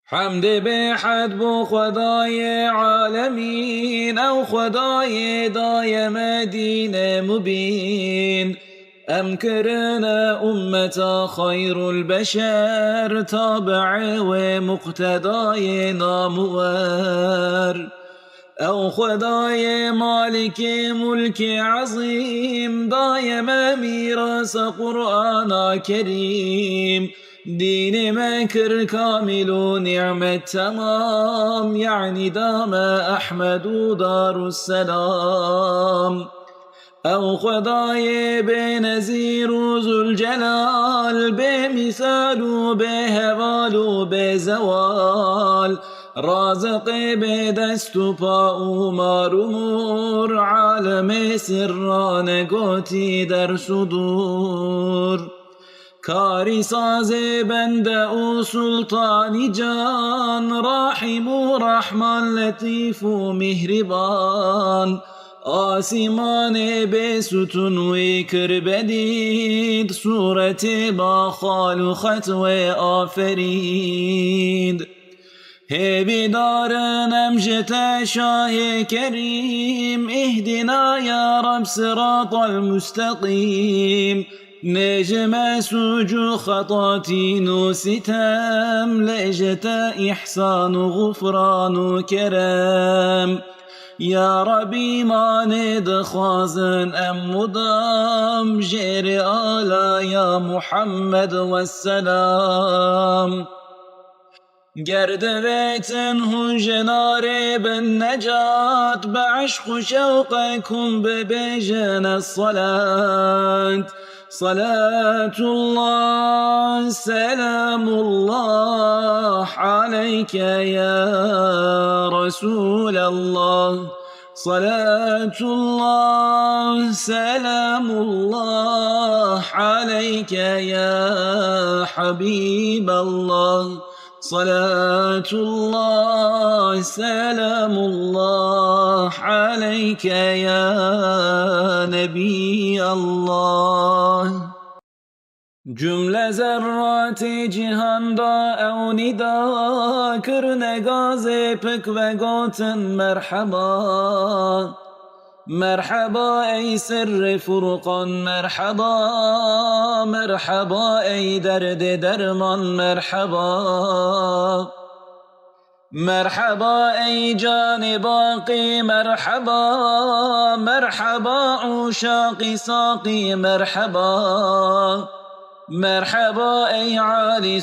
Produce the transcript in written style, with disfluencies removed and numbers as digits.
حمد به حد بو خدای عالمین او خدای دایم دین مبین ام کرنا امتا خیر البشر تابع و مقتدای نامور او خدای مالک ملک عظیم دایم میراث قرآن کریم دین مكر كامل نعمة تمام يعني دام أحمد دار السلام او خدای بنظیر ذو الجلال بمثال بهوال بزوال رازق بدست و پا و مار عالم سران گوتی در صدور کاری ساز بنده و سلطانی جان راحم و رحمان لطیف و مهربان آسمان به ستون و کربدید صورت با خال و خط و آفرید هبی دارن امجت شاه کریم اهدنا یا رب صراط المستقیم نجم سوج خطاتين وستام لجت إحسان غفران وكرام يا ربي ما ندخازن أم مدام جير آلا يا محمد والسلام گرد ویتن جنار بالنجات بعشق شوقكم ببجن الصلاة صلاة الله سلام الله عليك يا رسول الله صلاة الله سلام الله عليك يا حبيب الله صلاة الله سلام الله عليك يا نبي الله جمله ذرات جهان دا او ندا کرنگاز پک و گوتن مرحبا مرحبا ای سر فرقان مرحبا مرحبا ای درد درمان مرحبا مرحبا ای جان باقی مرحبا مرحبا عشاق ساقی مرحبا مرحبا ای عالی